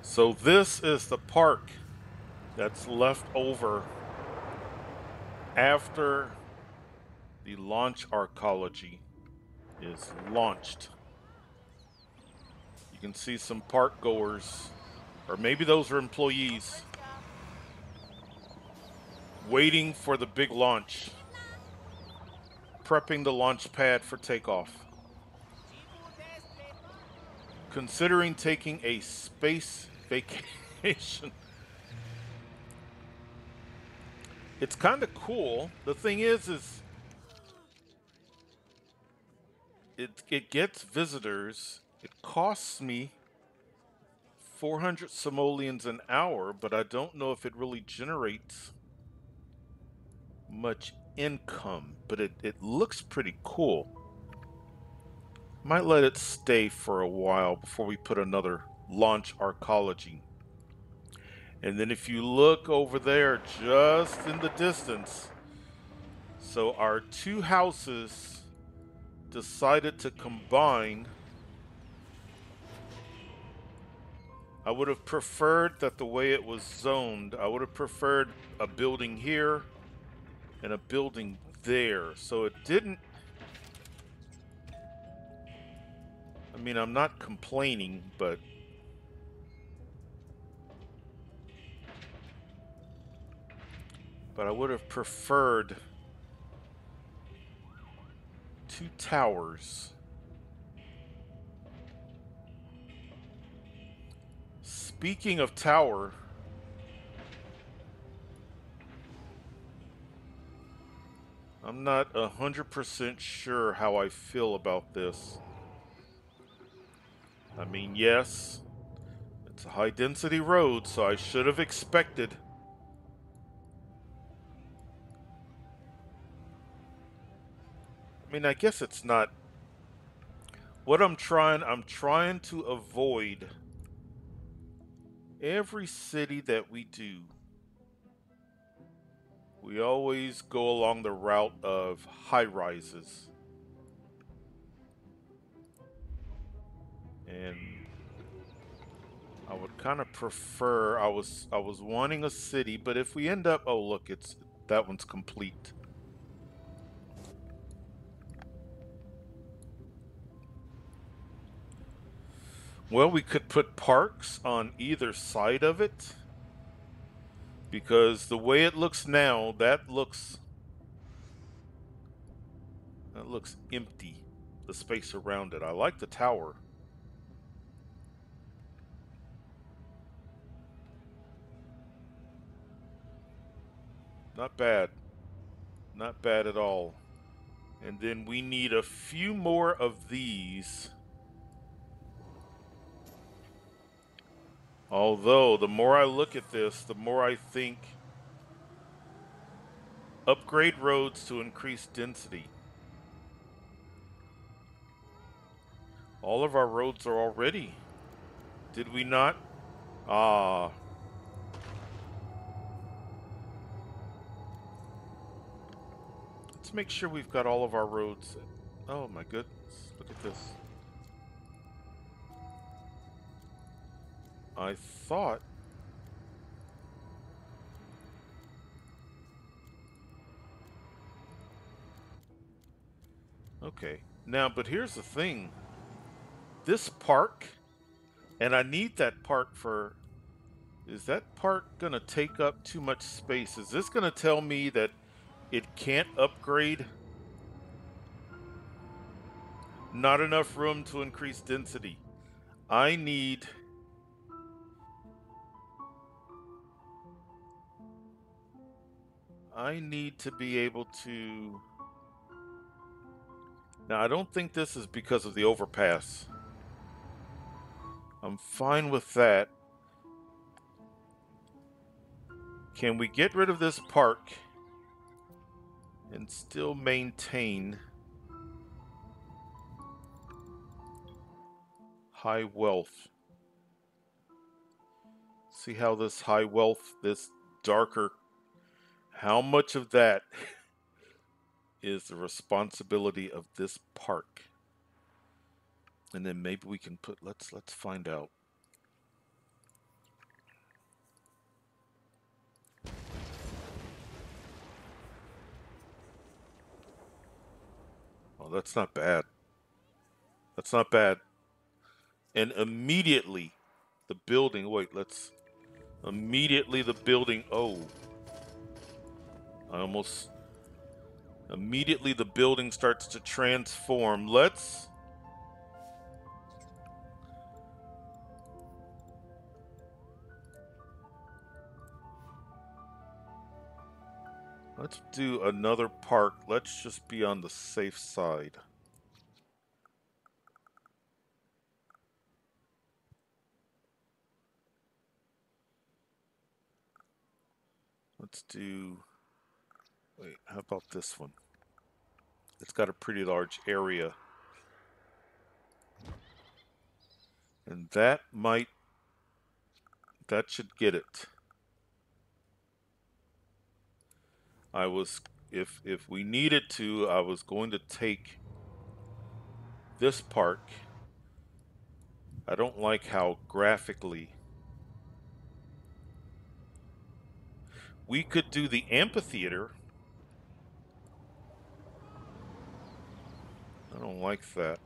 So this is the park that's left over after the launch arcology is launched. You can see some park goers, or maybe those are employees, waiting for the big launch, prepping the launch pad for takeoff, considering taking a space vacation. It's kind of cool. The thing is it gets visitors. It costs me 400 simoleons an hour, but I don't know if it really generates much income. But it looks pretty cool. Might let it stay for a while before we put another launch arcology. And then if you look over there just in the distance, so our two houses decided to combine. I would have preferred that the way it was zoned, I would have preferred a building here and a building there. So it didn't, I mean, I'm not complaining, but I would have preferred two towers. Speaking of tower, I'm not 100% sure how I feel about this. I mean, yes, it's a high density road, so I should have expected. I mean, I guess it's not what I'm trying to avoid every city that we do. We always go along the route of high rises. And I would kind of prefer I was wanting a city, but if we end up, oh look, it's that one's complete. Well, we could put parks on either side of it because the way it looks now, that looks empty. The space around it. I like the tower. Not bad. Not bad at all. And then we need a few more of these. Although, the more I look at this, the more I think upgrade roads to increase density. All of our roads are already. Did we not? Ah. Let's make sure we've got all of our roads. Oh my goodness. Look at this. I thought. Okay. Now, but here's the thing. This park, and I need that park for. Is that park going to take up too much space? Is this going to tell me that it can't upgrade? Not enough room to increase density. I need. I need to be able to. Now, I don't think this is because of the overpass. I'm fine with that. Can we get rid of this park and still maintain high wealth? See how this high wealth, this darker, how much of that is the responsibility of this park? And then maybe we can put, let's find out. Oh, that's not bad. That's not bad. And immediately the building, wait, let's, immediately the building, oh, I almost, immediately the building starts to transform. Let's do another park. Let's just be on the safe side. Let's do, wait, how about this one? It's got a pretty large area. And that should get it. I was, if we needed to, I was going to take this park. I don't like how graphically. We could do the amphitheater. I don't like that.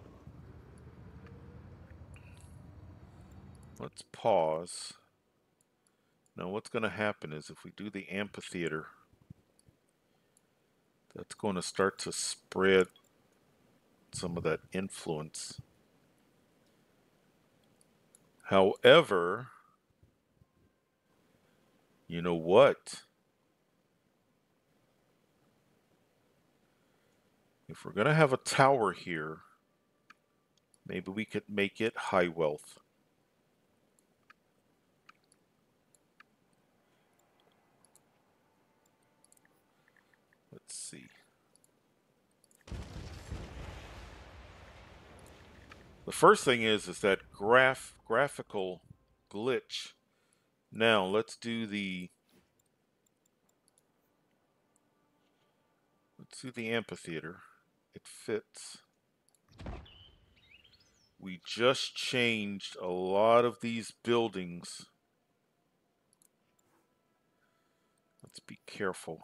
Let's pause. Now what's going to happen is if we do the amphitheater, that's going to start to spread some of that influence. However, you know what? If we're going to have a tower here, maybe we could make it high wealth. Let's see. The first thing is that graphical glitch. Now let's do the amphitheater. It fits. We just changed a lot of these buildings. Let's be careful.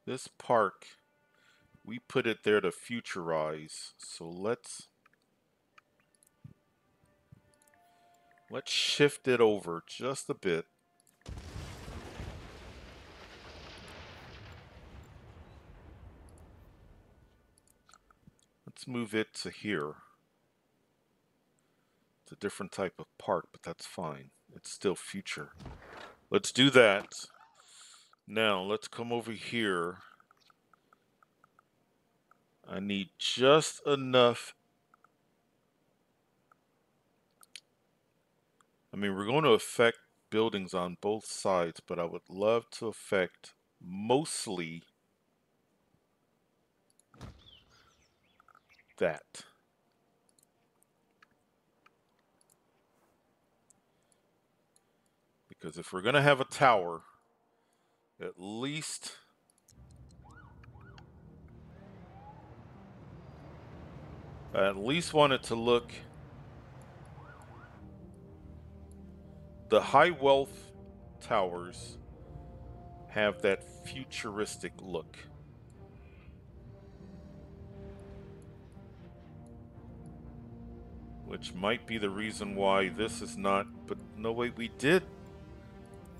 This park, we put it there to futurize. So let's shift it over just a bit. Let's move it to here. It's a different type of park, but that's fine. It's still future. Let's do that. Now let's come over here. I need just enough. I mean, we're going to affect buildings on both sides, but I would love to affect mostly that. Because if we're going to have a tower, at least I at least want it to look, the high wealth towers have that futuristic look. Which might be the reason why this is not, but no, wait, we did.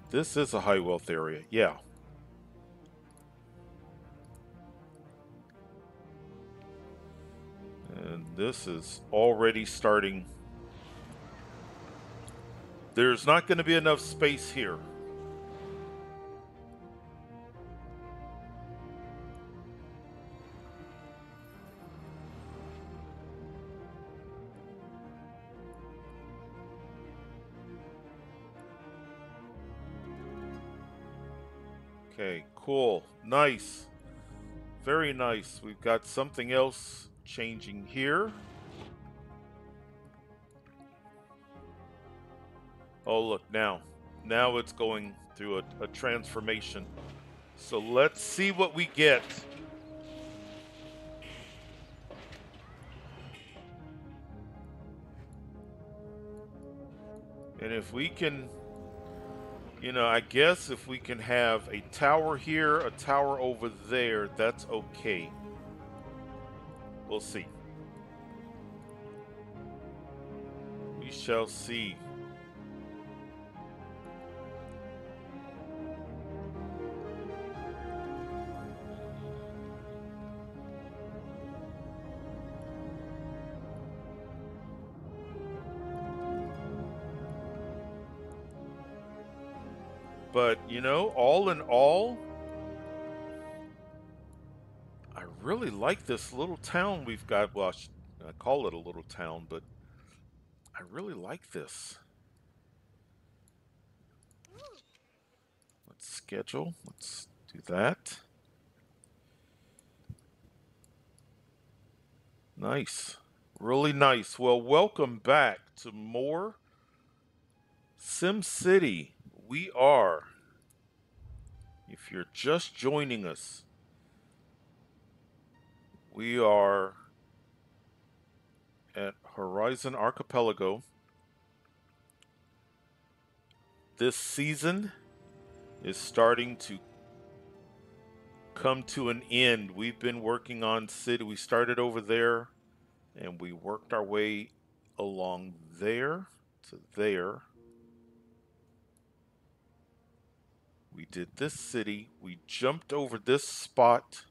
This is a high wealth area, yeah. And this is already starting. There's not going to be enough space here. Okay, cool. Nice. Very nice. We've got something else changing here. Oh, look, now it's going through a transformation. So let's see what we get. And if we can, I guess if we can have a tower here, a tower over there, that's okay. We'll see. We shall see. But, all in all, I really like this little town we've got. Well, I call it a little town, but I really like this. Let's schedule. Let's do that. Nice. Really nice. Well, welcome back to more SimCity. We are, if you're just joining us, we are at Horizon Archipelago. This season is starting to come to an end. We've been working on city. We started over there and we worked our way along there to there. We did this city. We jumped over this spot.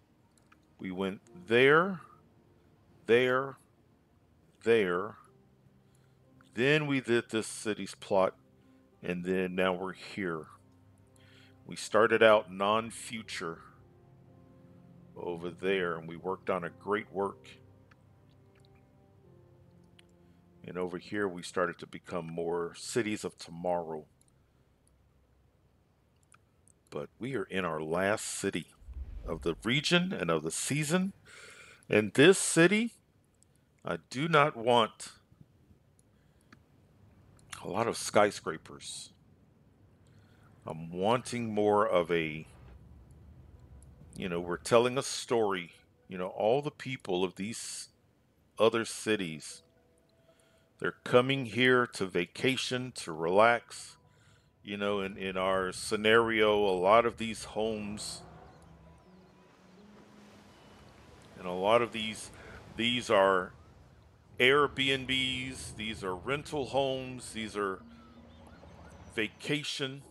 We went there, there, there. Then we did this city's plot, and then now we're here. We started out non-future over there, and we worked on a great work. And over here, we started to become more cities of tomorrow. But we are in our last city of the region and of the season. And this city, I do not want a lot of skyscrapers. I'm wanting more of a, we're telling a story. All the people of these other cities, they're coming here to vacation, to relax. In our scenario, a lot of these homes and a lot of these are Airbnbs, these are rental homes, these are vacation.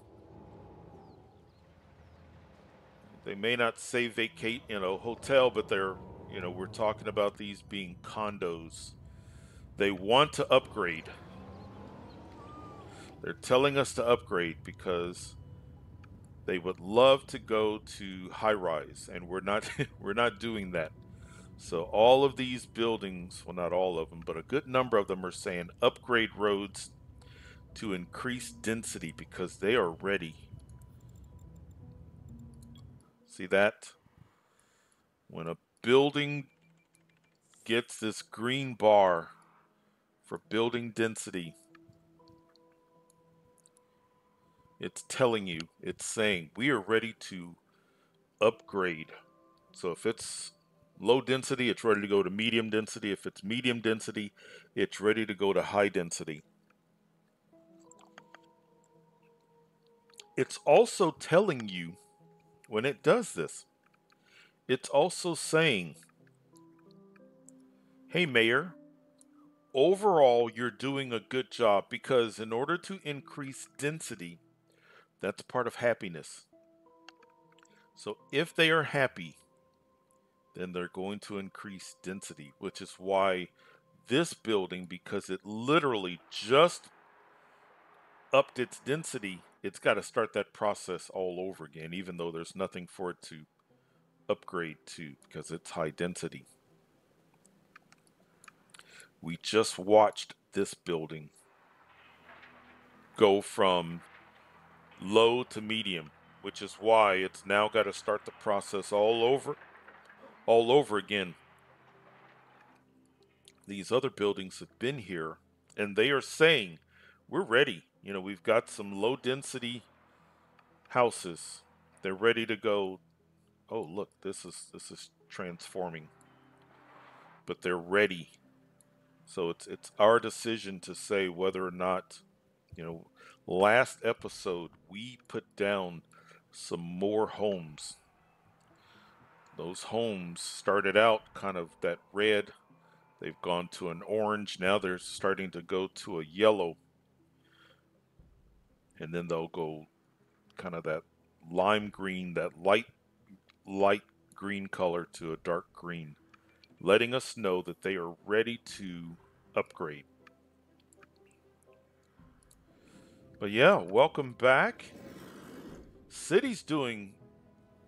They may not say vacate, hotel, but we're talking about these being condos. They want to upgrade. They're telling us to upgrade because they would love to go to high rise, and we're not we're not doing that. So all of these buildings, well, not all of them, but a good number of them are saying upgrade roads to increase density because they are ready. See that? When a building gets this green bar for building density, it's telling you, it's saying we are ready to upgrade. So if it's low density, it's ready to go to medium density. If it's medium density, it's ready to go to high density. It's also telling you when it does this, it's also saying, hey, Mayor, overall, you're doing a good job because in order to increase density, that's part of happiness. So if they are happy, then they're going to increase density, which is why this building, because it literally just upped its density, it's got to start that process all over again, even though there's nothing for it to upgrade to because it's high density. We just watched this building go from low to medium, which is why it's now got to start the process all over again. These other buildings have been here and they are saying, we're ready. We've got some low density houses. They're ready to go Oh, look, this is transforming. But they're ready. So it's our decision to say whether or not, you know, last episode we put down some more homes. Those homes started out kind of that red. They've gone to an orange. Now they're starting to go to a yellow. And then they'll go kind of that lime green, that light green color to a dark green, letting us know that they are ready to upgrade. But yeah, welcome back. City's doing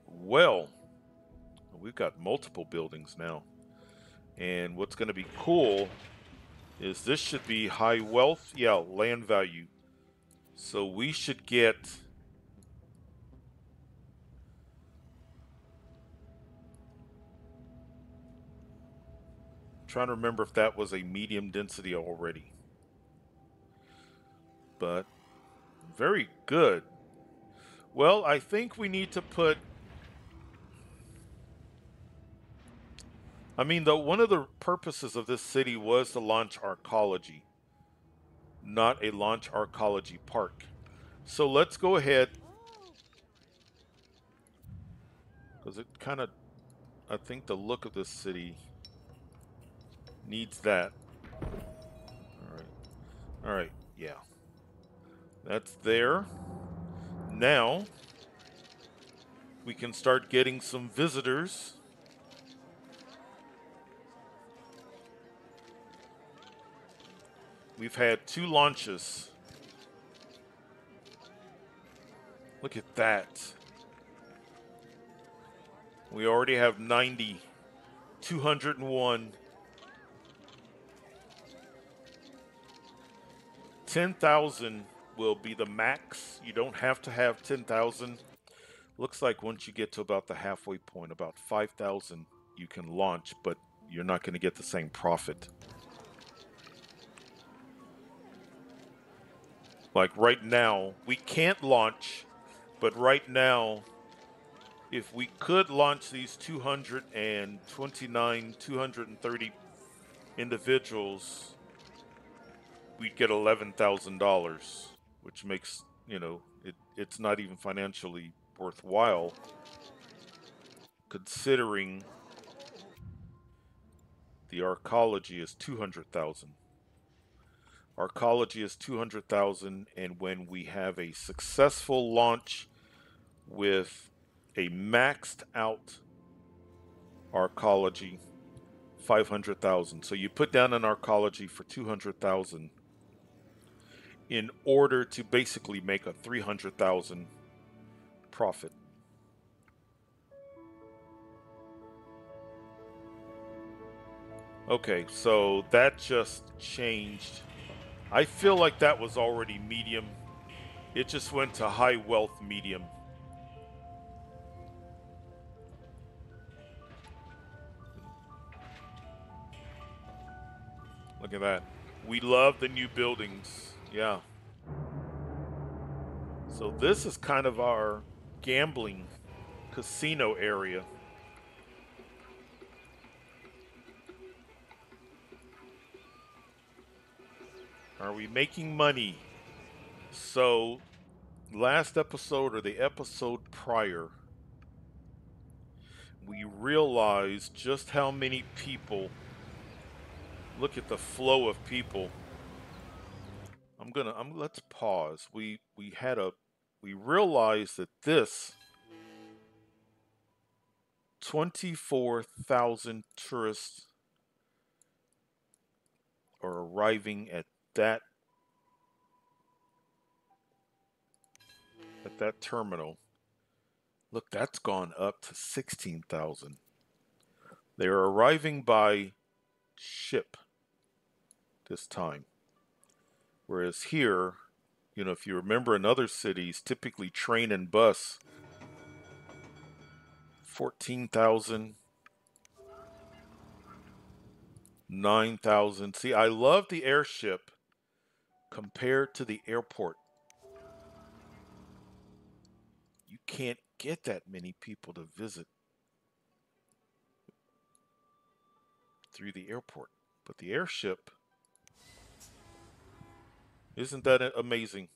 well. We've got multiple buildings now. And what's going to be cool is this should be high wealth. Yeah, land value. So we should get... I'm trying to remember if that was a medium density already. But very good. Well, I think we need to put... I mean, one of the purposes of this city was to launch arcology, not a launch arcology park. So let's go ahead, because it kind of, I think the look of this city needs that. All right. All right. Yeah. That's there. Now we can start getting some visitors. We've had 2 launches. Look at that. We already have 90, 201, 10,000 will be the max. You don't have to have 10,000. Looks like once you get to about the halfway point, about 5,000, you can launch, but you're not going to get the same profit. Like right now, we can't launch, but right now, if we could launch these 229, 230 individuals, we'd get $11,000, which makes, it's not even financially worthwhile considering the arcology is 200,000. Arcology is 200,000, and when we have a successful launch with a maxed out arcology, 500,000. So you put down an arcology for 200,000 in order to basically make a 300,000 profit. Okay, so that just changed. I feel like that was already medium. It just went to high wealth medium. Look at that. We love the new buildings. Yeah. So this is kind of our gambling casino area. Are we making money? So last episode or the episode prior, we realized just how many people... Look at the flow of people. Let's pause. We realized that this 24,000 tourists are arriving at that terminal. Look, that's gone up to 16,000. They're arriving by ship this time. Whereas here, if you remember in other cities, typically train and bus, 14,000, 9,000. See, I love the airship compared to the airport. You can't get that many people to visit through the airport. But the airship, isn't that amazing?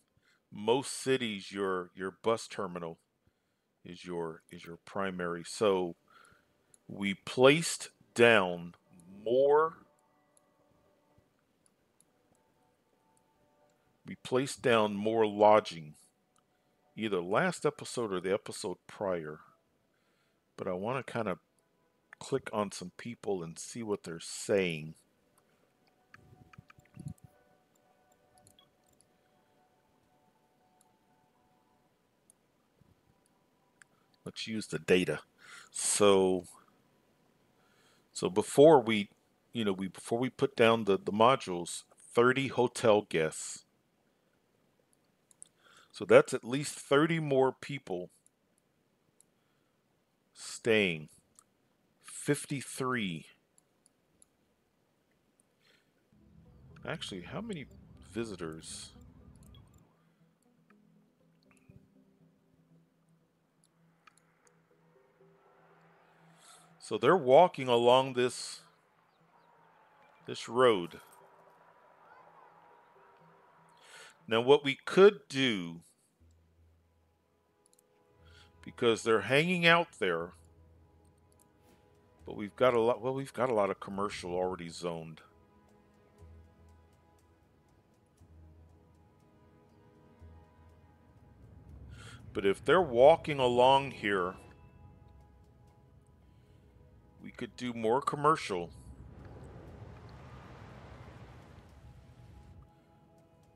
Most cities, your bus terminal is your primary. So we placed down more we placed down more lodging, either last episode or the episode prior. But I want to kind of click on some people and see what they're saying. Let's use the data. So before before we put down the modules, 30 hotel guests. So that's at least 30 more people staying. 53. Actually, how many visitors? So they're walking along this road. Now what we could do, because they're hanging out there, but we've got a lot of commercial already zoned. But if they're walking along here, we could do more commercial.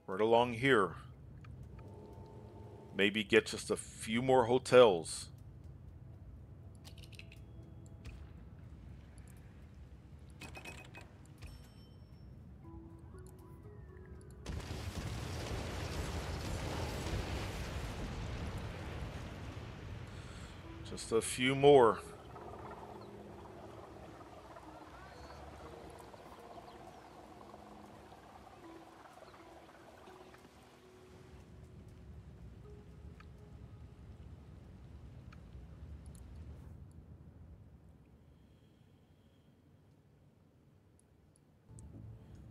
Right along here. Maybe get just a few more hotels. Just a few more.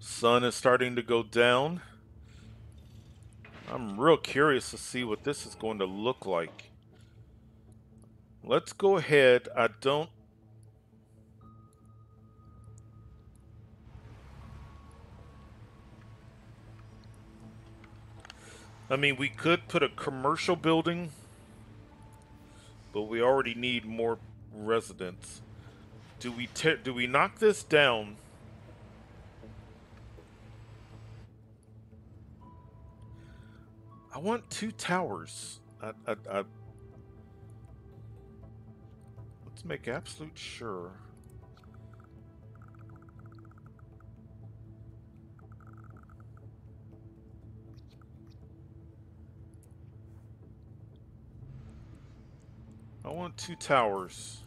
Sun is starting to go down. I'm real curious to see what this is going to look like. Let's go ahead. I mean, we could put a commercial building, but we already need more residents. Do we knock this down? I want 2 towers. Let's make absolute sure. I want 2 towers.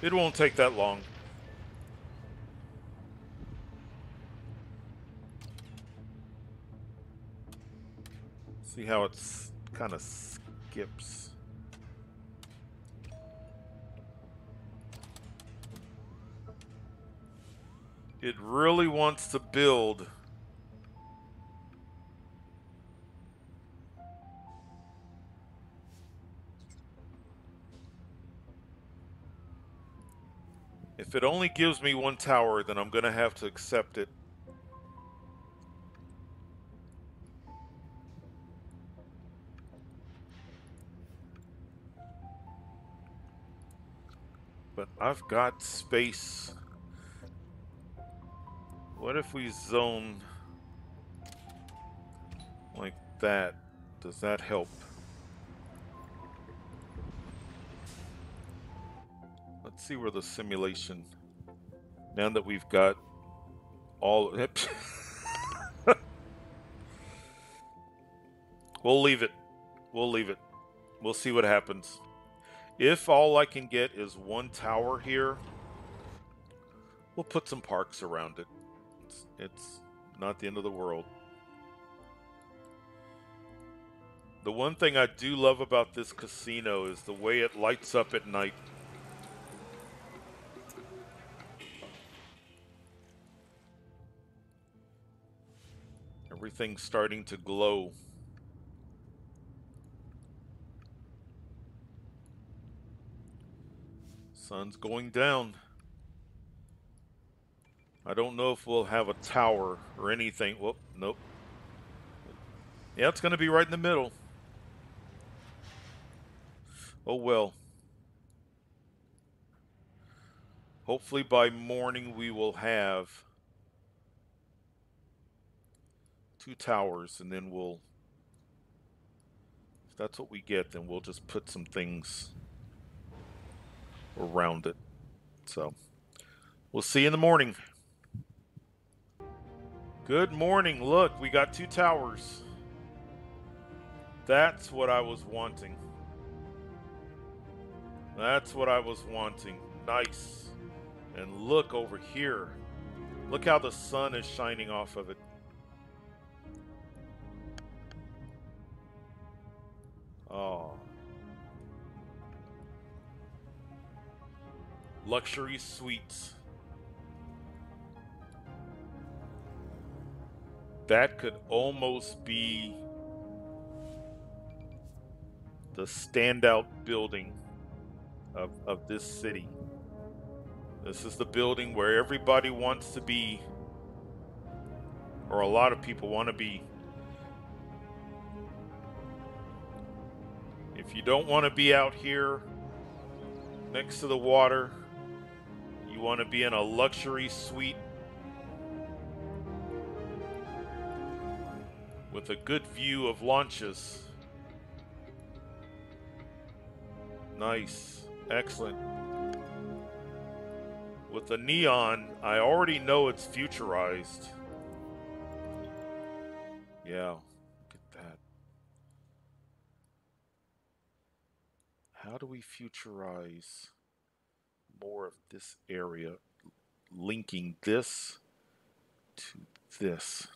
It won't take that long. See how it's kind of skips. It really wants to build. If it only gives me 1 tower, then I'm going to have to accept it. But I've got space. What if we zone like that? Does that help? Let's see where the simulation, now that we've got all it. We'll leave it. We'll leave it. We'll see what happens. If all I can get is 1 tower here, we'll put some parks around it. It's not the end of the world. The one thing I do love about this casino is the way it lights up at night. Everything's starting to glow. Sun's going down. I don't know if we'll have a tower or anything. Whoop, nope. Yeah, it's going to be right in the middle. Oh well. Hopefully by morning we will have 2 towers, and then we'll, if that's what we get, then we'll just put some things around it. So we'll see you in the morning. Good morning. Look, we got 2 towers. That's what I was wanting. That's what I was wanting. Nice. And look over here. Look how the sun is shining off of it. Oh. Luxury suites. That could almost be the standout building of this city. This is the building where everybody wants to be, or a lot of people want to be. If you don't want to be out here next to the water, you want to be in a luxury suite with a good view of launches. Nice. Excellent. With the neon, I already know it's futurized. Yeah, look at that. How do we futurize more of this area, linking this to this?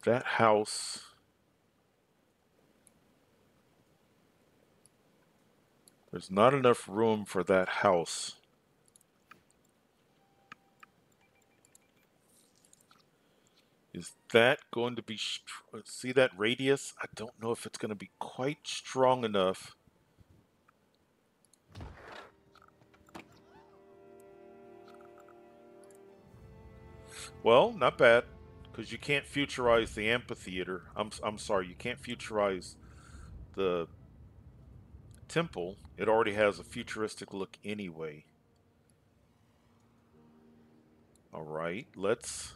That house, there's not enough room for that house. Is that going to be, see that radius? I don't know if it's going to be quite strong enough. Well, not bad, because you can't futurize the amphitheater. I'm sorry, you can't futurize the temple. It already has a futuristic look anyway. All right, let's.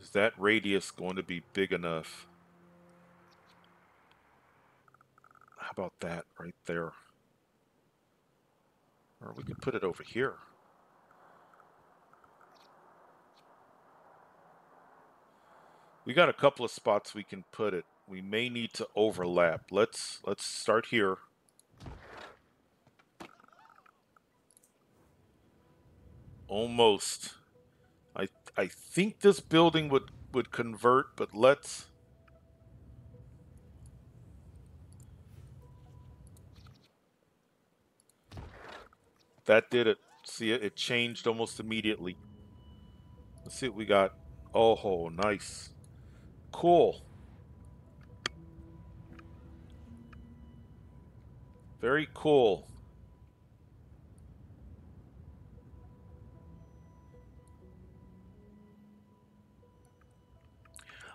Is that radius going to be big enough? How about that right there? Or we could put it over here. We got a couple of spots we can put it. We may need to overlap. Let's start here. Almost. I think this building would convert, but let's. That did it. See it? It changed almost immediately. Let's see what we got. Oh, nice. Cool. Very cool.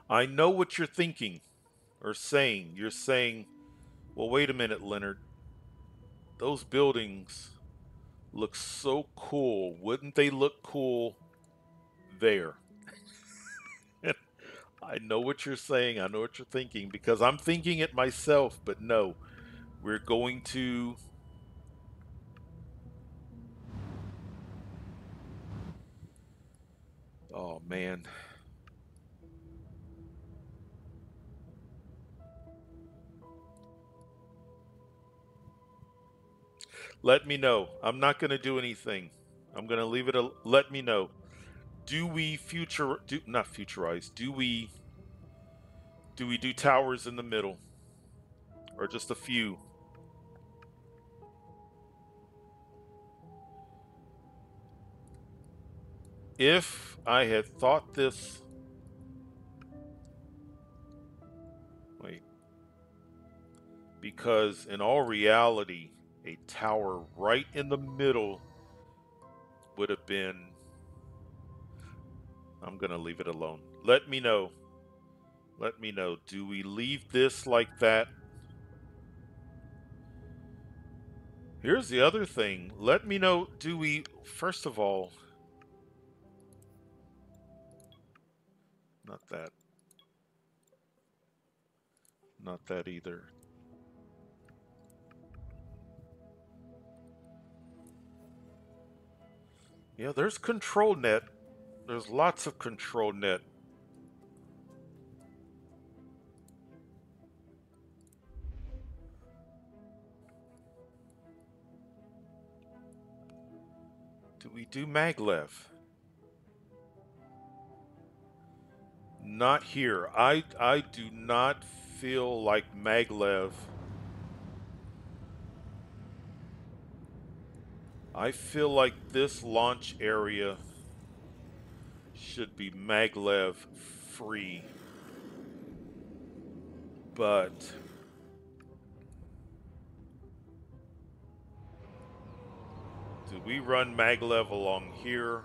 I know what you're thinking or saying. You're saying, well, wait a minute, Leonard. Those buildings look so cool. Wouldn't they look cool there? I know what you're saying. I know what you're thinking because I'm thinking it myself, but no. We're going to Oh man. Let me know. I'm not going to do anything. I'm going to leave it. Let me know. Do we not futurize? Do we do towers in the middle or just a few? If I had thought this, wait, because in all reality, a tower right in the middle would have been. I'm going to leave it alone. Let me know. Let me know. Do we leave this like that? Here's the other thing. Let me know. Do we, first of all, not that, not that either. Yeah, there's control net. There's lots of control net. Do we do maglev? Not here. I do not feel like maglev. I feel like this launch area should be maglev free. But do we run maglev along here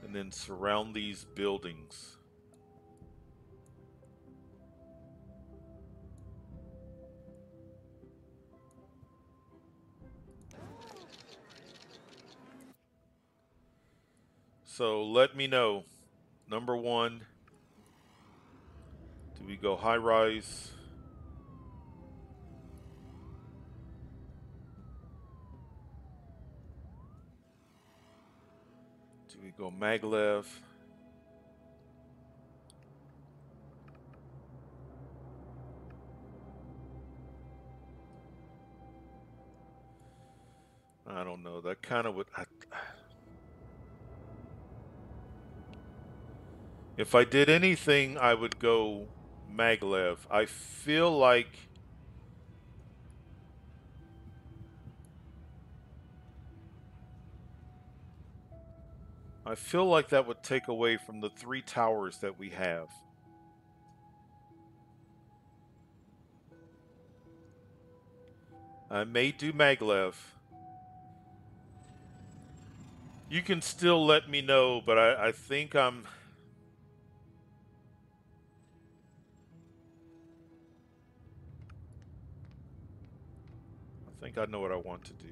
and then surround these buildings? So let me know. Number one, do we go high rise? Do we go maglev? I don't know. That kind of would. If I did anything, I would go maglev. I feel like that would take away from the three towers that we have. I may do maglev. You can still let me know, but I think I think I know what I want to do.